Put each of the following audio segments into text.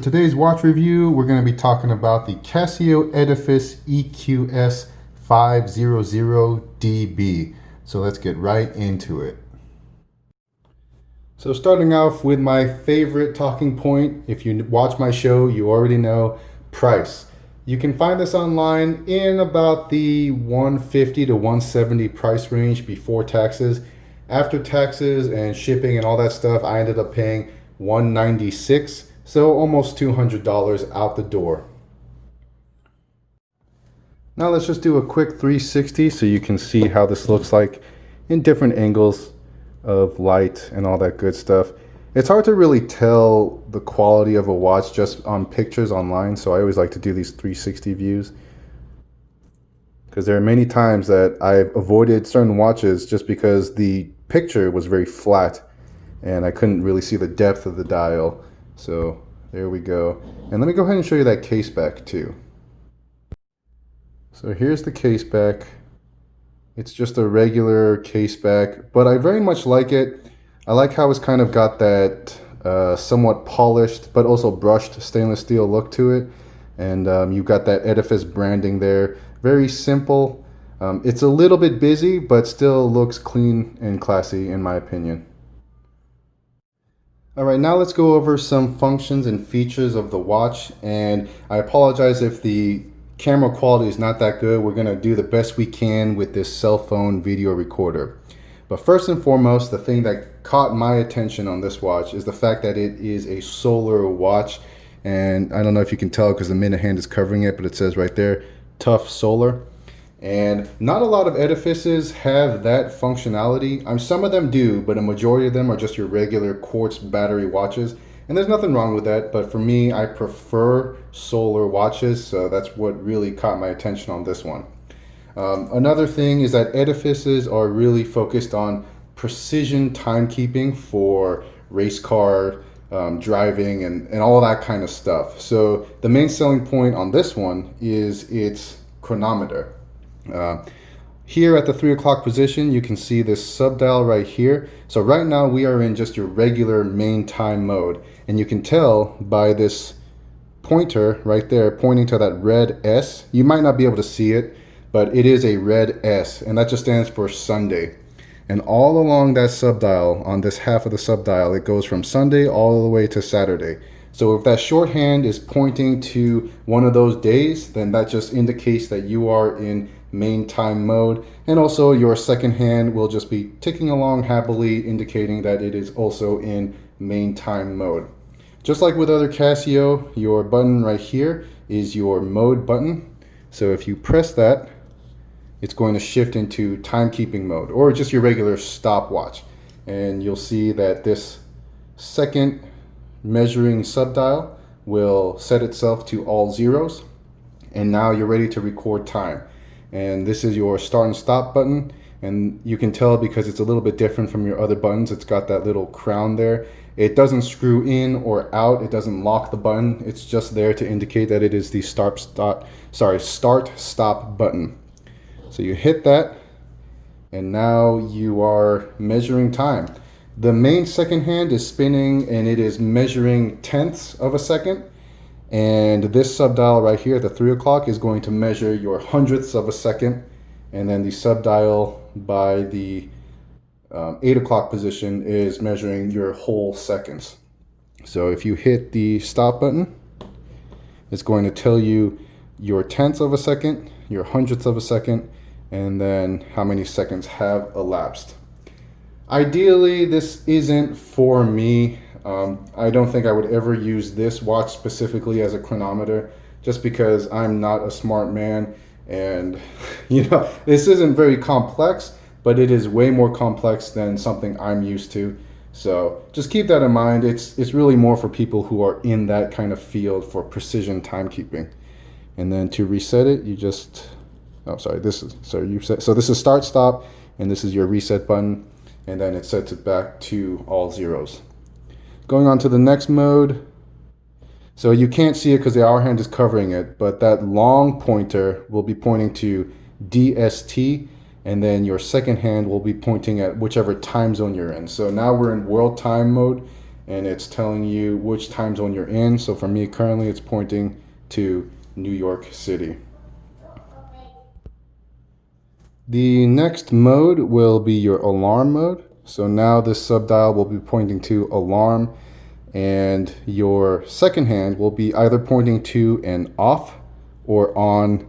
today's watch review, we're going to be talking about the Casio Edifice EQS500DB. So let's get right into it. So starting off with my favorite talking point, if you watch my show, you already know, price. You can find this online in about the 150 to 170 price range before taxes. After taxes and shipping and all that stuff, I ended up paying $196. So almost $200 out the door. Now let's just do a quick 360 so you can see how this looks like in different angles of light and all that good stuff. It's hard to really tell the quality of a watch just on pictures online, so I always like to do these 360 views, because there are many times that I've avoided certain watches just because the picture was very flat and I couldn't really see the depth of the dial. So there we go. And let me go ahead and show you that case back too. So here's the case back. It's just a regular case back, but I very much like it. I like how it's kind of got that somewhat polished but also brushed stainless steel look to it. And you've got that Edifice branding there. Very simple. It's a little bit busy, but still looks clean and classy in my opinion. Alright, now let's go over some functions and features of the watch, and I apologize if the camera quality is not that good. We're going to do the best we can with this cell phone video recorder. But first and foremost, the thing that caught my attention on this watch is the fact that it is a solar watch, and I don't know if you can tell because the minute hand is covering it, but it says right there, Tough Solar. And not a lot of Edifices have that functionality. Some of them do, but a majority of them are just your regular quartz battery watches. And there's nothing wrong with that, but for me, I prefer solar watches, so that's what really caught my attention on this one. Another thing is that Edifices are really focused on precision timekeeping for race car driving and all that kind of stuff. So the main selling point on this one is its chronometer. Here at the 3 o'clock position, you can see this subdial right here. So right now we are in just your regular main time mode, and you can tell by this pointer right there pointing to that red S. You might not be able to see it, but it is a red S, and that just stands for Sunday. And all along that subdial, on this half of the subdial, it goes from Sunday all the way to Saturday. So if that shorthand is pointing to one of those days, then that just indicates that you are in main time mode. And also your second hand will just be ticking along happily, indicating that it is also in main time mode. Just like with other Casio, your button right here is your mode button. So if you press that, it's going to shift into timekeeping mode, or just your regular stopwatch. And you'll see that this second measuring subdial will set itself to all zeros, and now you're ready to record time. And this is your start and stop button, and you can tell because it's a little bit different from your other buttons. It's got that little crown there. It doesn't screw in or out. It doesn't lock the button. It's just there to indicate that it is the start stop button. So you hit that, and now you are measuring time. The main second hand is spinning, and it is measuring tenths of a second. And this subdial right here at the 3 o'clock is going to measure your hundredths of a second. And then the subdial by the 8 o'clock position is measuring your whole seconds. So if you hit the stop button, it's going to tell you your tenths of a second, your hundredths of a second, and then how many seconds have elapsed. Ideally, this isn't for me. I don't think I would ever use this watch specifically as a chronometer, just because I'm not a smart man, and this isn't very complex, but it is way more complex than something I'm used to. So just keep that in mind. It's really more for people who are in that kind of field for precision timekeeping. And then to reset it, you just, this is start stop, and this is your reset button, and then it sets it back to all zeros. Going on to the next mode. So you can't see it because the hour hand is covering it, but that long pointer will be pointing to DST, and then your second hand will be pointing at whichever time zone you're in. So now we're in world time mode, and it's telling you which time zone you're in. So for me currently it's pointing to New York City. The next mode will be your alarm mode. So now this subdial will be pointing to alarm, and your second hand will be either pointing to an off or on.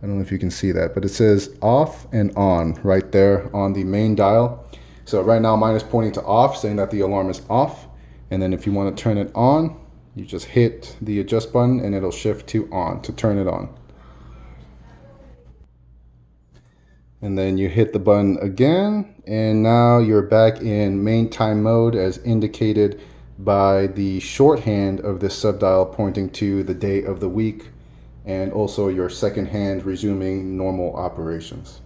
I don't know if you can see that, but it says off and on right there on the main dial. So right now mine is pointing to off, saying that the alarm is off. And then if you want to turn it on, you just hit the adjust button and it'll shift to on to turn it on. And then you hit the button again, and now you're back in main time mode as indicated by the shorthand of this subdial pointing to the day of the week, and also your second hand resuming normal operations.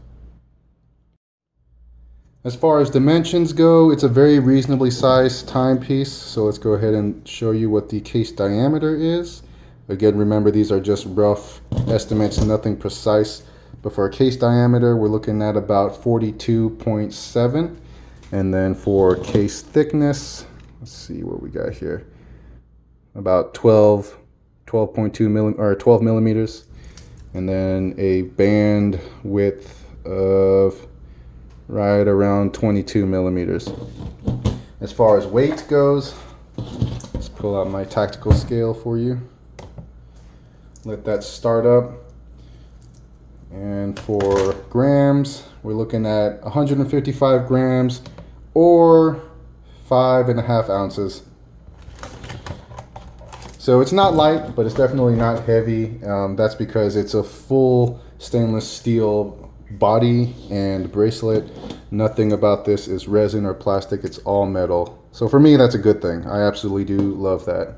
As far as dimensions go, it's a very reasonably sized timepiece, so let's go ahead and show you what the case diameter is. Again, remember these are just rough estimates, nothing precise. But for a case diameter, we're looking at about 42.7. And then for case thickness, let's see what we got here. About 12.2 or 12 millimeters. And then a band width of right around 22 millimeters. As far as weight goes, let's pull out my tactical scale for you. Let that start up. And for grams, we're looking at 155 grams or 5.5 ounces. So it's not light, but it's definitely not heavy. That's because it's a full stainless steel body and bracelet. Nothing about this is resin or plastic, it's all metal. So for me, that's a good thing. I absolutely do love that.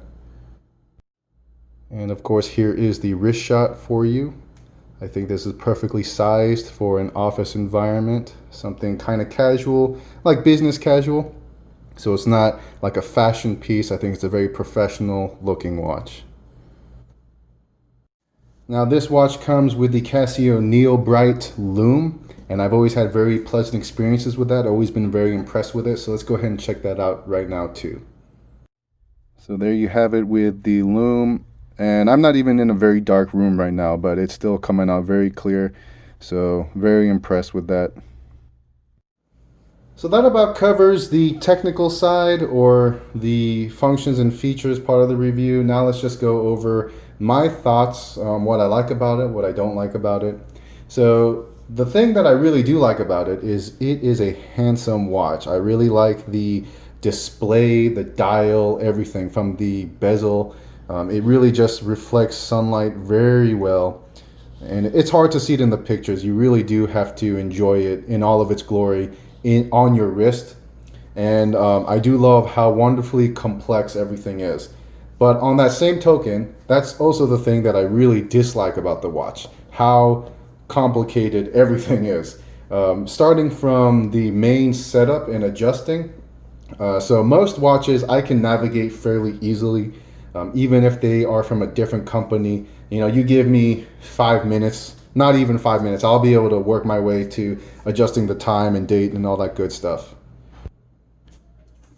And of course, here is the wrist shot for you. I think this is perfectly sized for an office environment, something kind of casual, like business casual. So it's not like a fashion piece. I think it's a very professional looking watch. Now this watch comes with the Casio Neo Bright Lume, and I've always had very pleasant experiences with that. Always been very impressed with it. So let's go ahead and check that out right now too. So there you have it with the Lume. And I'm not even in a very dark room right now, but it's still coming out very clear. So very impressed with that. So that about covers the technical side or the functions and features part of the review. Now let's just go over my thoughts on what I like about it, what I don't like about it. So the thing that I really do like about it is a handsome watch. I really like the display, the dial, everything from the bezel. It really just reflects sunlight very well, and it's hard to see it in the pictures. You really do have to enjoy it in all of its glory on your wrist. And I do love how wonderfully complex everything is. But on that same token, that's also the thing that I really dislike about the watch, how complicated everything is. Starting from the main setup and adjusting. So most watches I can navigate fairly easily. Even if they are from a different company, you know, you give me 5 minutes, not even 5 minutes, I'll be able to work my way to adjusting the time and date and all that good stuff.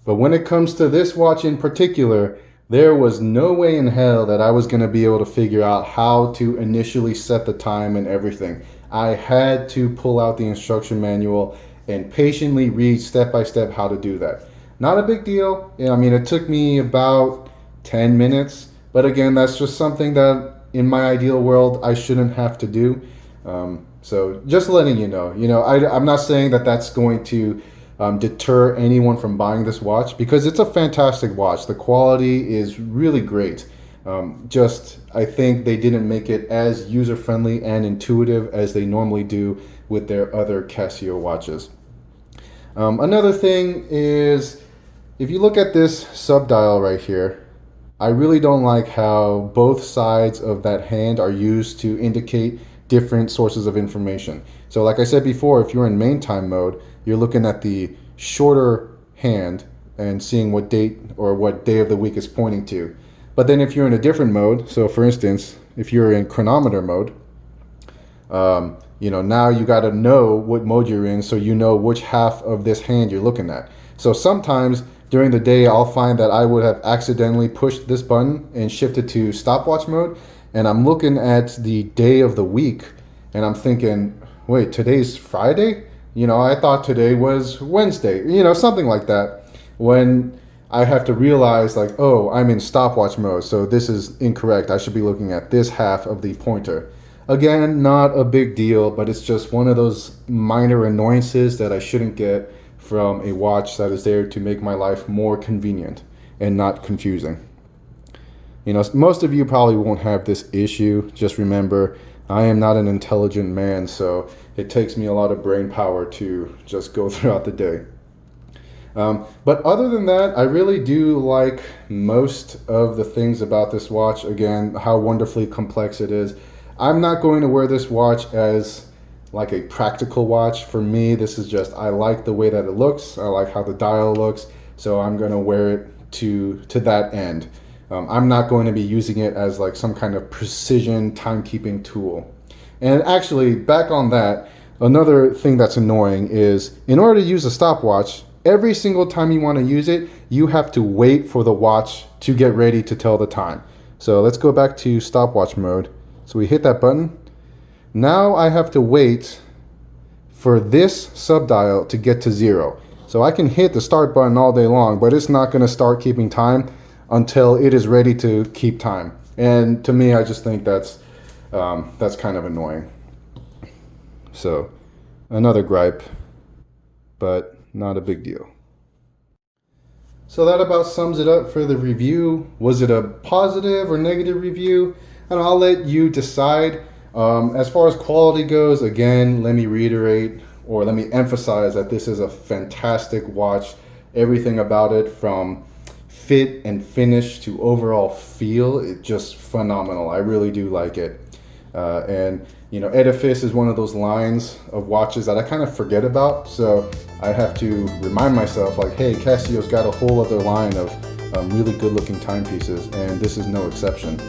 But when it comes to this watch in particular, there was no way in hell that I was going to be able to figure out how to initially set the time and everything. I had to pull out the instruction manual and patiently read step by step how to do that. Not a big deal. I mean, it took me about 10 minutes, but again, that's just something that in my ideal world I shouldn't have to do. So just letting you know, I'm not saying that that's going to deter anyone from buying this watch, because it's a fantastic watch. The quality is really great. I think they didn't make it as user-friendly and intuitive as they normally do with their other Casio watches. Another thing is, if you look at this subdial right here, I really don't like how both sides of that hand are used to indicate different sources of information. So like I said before, if you're in main time mode, you're looking at the shorter hand and seeing what date or what day of the week is pointing to. But then if you're in a different mode, so for instance, if you're in chronometer mode, now you got to know what mode you're in so you know which half of this hand you're looking at. So sometimes during the day, I'll find that I would have accidentally pushed this button and shifted to stopwatch mode, and I'm looking at the day of the week and I'm thinking, wait, today's Friday? I thought today was Wednesday, something like that. When I have to realize like, oh, I'm in stopwatch mode, so this is incorrect. I should be looking at this half of the pointer. Again, not a big deal, but it's just one of those minor annoyances that I shouldn't get from a watch that is there to make my life more convenient and not confusing. Most of you probably won't have this issue. Just remember, I am not an intelligent man, so it takes me a lot of brain power to just go throughout the day. But other than that, I really do like most of the things about this watch. Again, how wonderfully complex it is. I'm not going to wear this watch as like a practical watch. For me, this is just, I like the way that it looks. I like how the dial looks. So I'm going to wear it to that end. I'm not going to be using it as like some kind of precision timekeeping tool. And actually, back on that, another thing that's annoying is in order to use a stopwatch, every single time you want to use it, you have to wait for the watch to get ready to tell the time. So let's go back to stopwatch mode. So we hit that button. Now I have to wait for this subdial to get to 0. So I can hit the start button all day long, but it's not going to start keeping time until it is ready to keep time. And to me, I just think that's kind of annoying. So another gripe, but not a big deal. So that about sums it up for the review. Was it a positive or negative review? And I'll let you decide. As far as quality goes, again, let me reiterate or let me emphasize that this is a fantastic watch. Everything about it, from fit and finish to overall feel, it's just phenomenal. I really do like it. And Edifice is one of those lines of watches that I kind of forget about. So I have to remind myself like, hey, Casio's got a whole other line of really good looking timepieces, and this is no exception.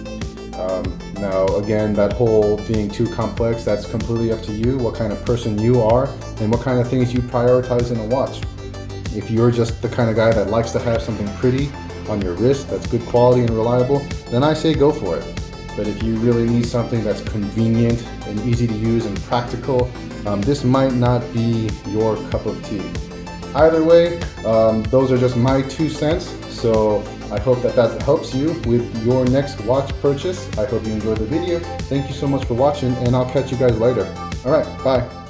Now, again, that whole being too complex, that's completely up to you, what kind of person you are and what kind of things you prioritize in a watch. If you're just the kind of guy that likes to have something pretty on your wrist that's good quality and reliable, then I say go for it. But if you really need something that's convenient and easy to use and practical, this might not be your cup of tea. Either way, those are just my 2 cents. So I hope that helps you with your next watch purchase. I hope you enjoyed the video. Thank you so much for watching, and I'll catch you guys later. All right, bye.